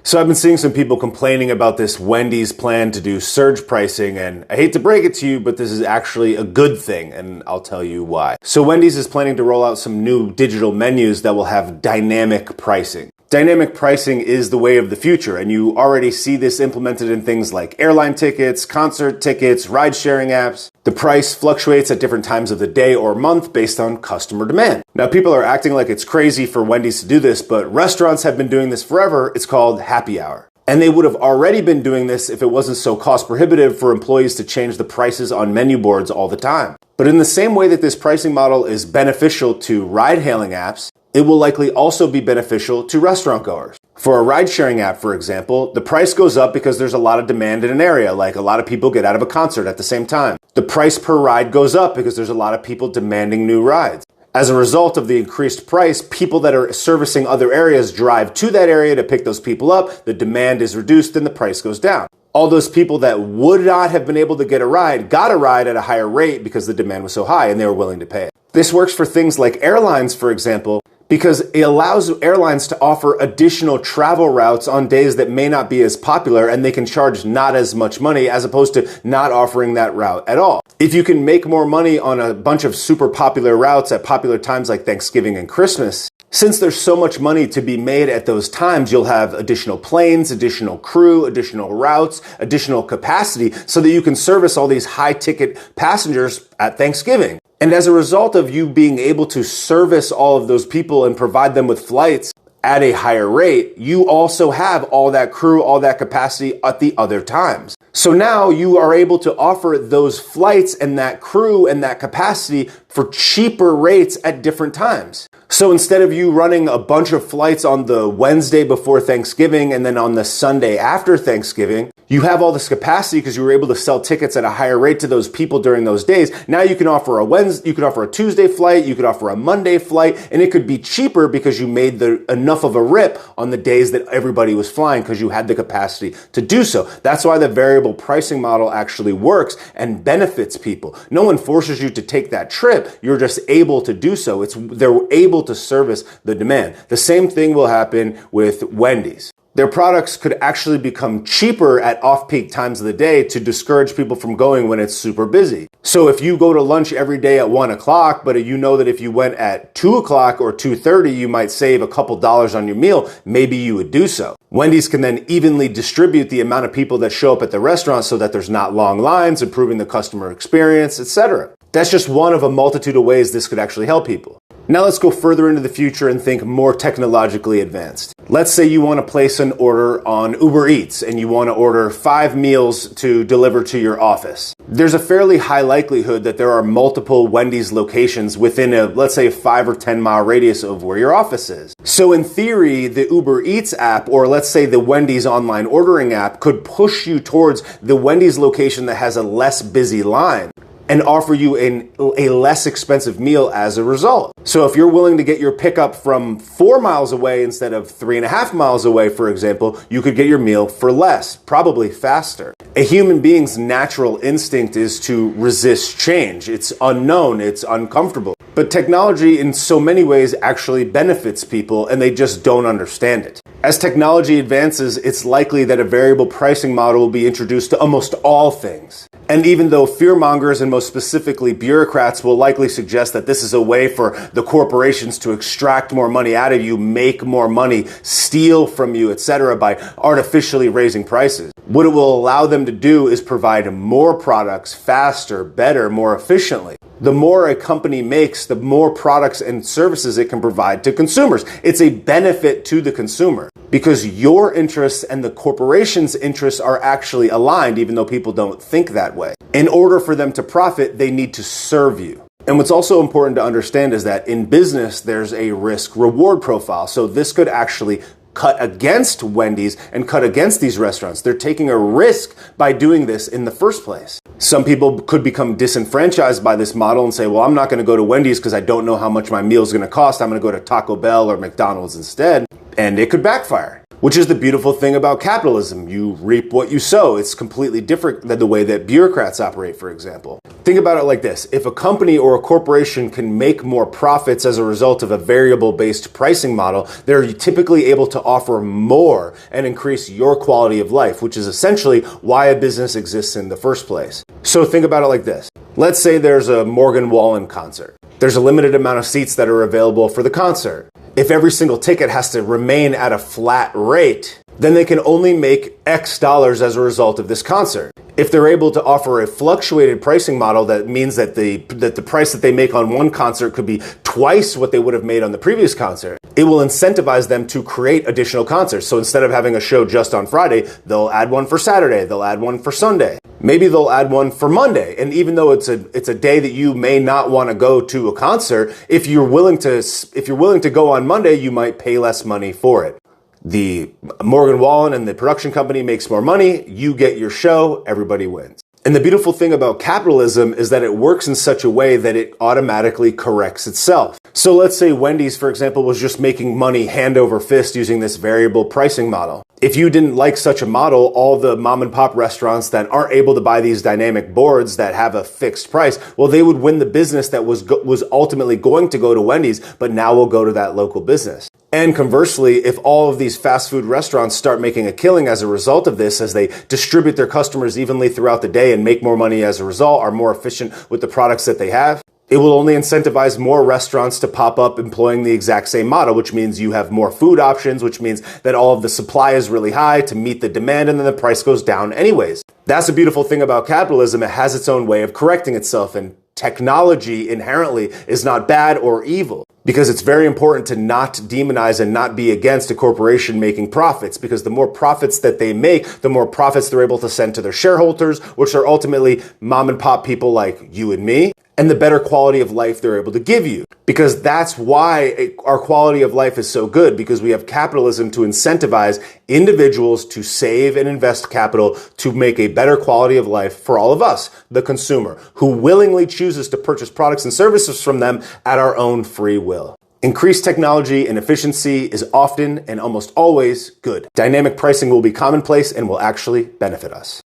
So I've been seeing some people complaining about this Wendy's plan to do surge pricing, and I hate to break it to you, but this is actually a good thing, and I'll tell you why. So Wendy's is planning to roll out some new digital menus that will have dynamic pricing. Dynamic pricing is the way of the future, and you already see this implemented in things like airline tickets, concert tickets, ride-sharing apps. The price fluctuates at different times of the day or month based on customer demand. Now, people are acting like it's crazy for Wendy's to do this, but restaurants have been doing this forever. It's called happy hour. And they would have already been doing this if it wasn't so cost prohibitive for employees to change the prices on menu boards all the time. But in the same way that this pricing model is beneficial to ride-hailing apps, it will likely also be beneficial to restaurant goers. For a ride-sharing app, for example, the price goes up because there's a lot of demand in an area, like a lot of people get out of a concert at the same time. The price per ride goes up because there's a lot of people demanding new rides. As a result of the increased price, people that are servicing other areas drive to that area to pick those people up, the demand is reduced, and the price goes down. All those people that would not have been able to get a ride got a ride at a higher rate because the demand was so high and they were willing to pay it. This works for things like airlines, for example, because it allows airlines to offer additional travel routes on days that may not be as popular, and they can charge not as much money as opposed to not offering that route at all. If you can make more money on a bunch of super popular routes at popular times like Thanksgiving and Christmas, since there's so much money to be made at those times, you'll have additional planes, additional crew, additional routes, additional capacity so that you can service all these high-ticket passengers at Thanksgiving. And as a result of you being able to service all of those people and provide them with flights at a higher rate, you also have all that crew, all that capacity at the other times. So now you are able to offer those flights and that crew and that capacity for cheaper rates at different times. So instead of you running a bunch of flights on the Wednesday before Thanksgiving and then on the Sunday after Thanksgiving, you have all this capacity because you were able to sell tickets at a higher rate to those people during those days. Now you can offer a Wednesday, you could offer a Tuesday flight, you could offer a Monday flight, and it could be cheaper because you made enough of a rip on the days that everybody was flying because you had the capacity to do so. That's why the variable pricing model actually works and benefits people. No one forces you to take that trip. You're just able to do so. They're able to service the demand. The same thing will happen with Wendy's. Their products could actually become cheaper at off-peak times of the day to discourage people from going when it's super busy. So if you go to lunch every day at 1 o'clock, but you know that if you went at 2 o'clock or 2:30, you might save a couple dollars on your meal, maybe you would do so. Wendy's can then evenly distribute the amount of people that show up at the restaurant so that there's not long lines, improving the customer experience, etc. That's just one of a multitude of ways this could actually help people. Now let's go further into the future and think more technologically advanced. Let's say you want to place an order on Uber Eats and you want to order 5 meals to deliver to your office. There's a fairly high likelihood that there are multiple Wendy's locations within let's say, a 5 or 10 mile radius of where your office is. So in theory, the Uber Eats app, or let's say the Wendy's online ordering app, could push you towards the Wendy's location that has a less busy line and offer you a less expensive meal as a result. So if you're willing to get your pickup from 4 miles away instead of 3.5 miles away, for example, you could get your meal for less, probably faster. A human being's natural instinct is to resist change. It's unknown, it's uncomfortable. But technology in so many ways actually benefits people, and they just don't understand it. As technology advances, it's likely that a variable pricing model will be introduced to almost all things. And even though fearmongers and most specifically bureaucrats will likely suggest that this is a way for the corporations to extract more money out of you, make more money, steal from you, etc. by artificially raising prices, what it will allow them to do is provide more products faster, better, more efficiently. The more a company makes, the more products and services it can provide to consumers. It's a benefit to the consumer because your interests and the corporation's interests are actually aligned, even though people don't think that way. In order for them to profit, they need to serve you. And what's also important to understand is that in business, there's a risk-reward profile. So this could actually cut against Wendy's and cut against these restaurants. They're taking a risk by doing this in the first place. Some people could become disenfranchised by this model and say, well, I'm not going to go to Wendy's because I don't know how much my meal is going to cost. I'm going to go to Taco Bell or McDonald's instead. And it could backfire. Which is the beautiful thing about capitalism. You reap what you sow. It's completely different than the way that bureaucrats operate, for example. Think about it like this. If a company or a corporation can make more profits as a result of a variable-based pricing model, they're typically able to offer more and increase your quality of life, which is essentially why a business exists in the first place. So think about it like this. Let's say there's a Morgan Wallen concert. There's a limited amount of seats that are available for the concert. If every single ticket has to remain at a flat rate, then they can only make X dollars as a result of this concert. If they're able to offer a fluctuated pricing model, that means that the price that they make on one concert could be twice what they would have made on the previous concert. It will incentivize them to create additional concerts. So instead of having a show just on Friday, they'll add one for Saturday, they'll add one for Sunday. Maybe they'll add one for Monday. And even though it's a day that you may not want to go to a concert, if you're willing to go on Monday, you might pay less money for it. The Morgan Wallen and the production company makes more money, you get your show, everybody wins. And the beautiful thing about capitalism is that it works in such a way that it automatically corrects itself. So let's say Wendy's, for example, was just making money hand over fist using this variable pricing model. If you didn't like such a model, all the mom and pop restaurants that aren't able to buy these dynamic boards that have a fixed price, well, they would win the business that was ultimately going to go to Wendy's, but now will go to that local business. And conversely, if all of these fast food restaurants start making a killing as a result of this, as they distribute their customers evenly throughout the day and make more money as a result, are more efficient with the products that they have, it will only incentivize more restaurants to pop up employing the exact same model, which means you have more food options, which means that all of the supply is really high to meet the demand, and then the price goes down anyways. That's the beautiful thing about capitalism. It has its own way of correcting itself, and technology inherently is not bad or evil, because it's very important to not demonize and not be against a corporation making profits, because the more profits that they make, the more profits they're able to send to their shareholders, which are ultimately mom and pop people like you and me, and the better quality of life they're able to give you. Because that's why our quality of life is so good, because we have capitalism to incentivize individuals to save and invest capital to make a better quality of life for all of us, the consumer, who willingly chooses to purchase products and services from them at our own free will. Increased technology and efficiency is often and almost always good. Dynamic pricing will be commonplace and will actually benefit us.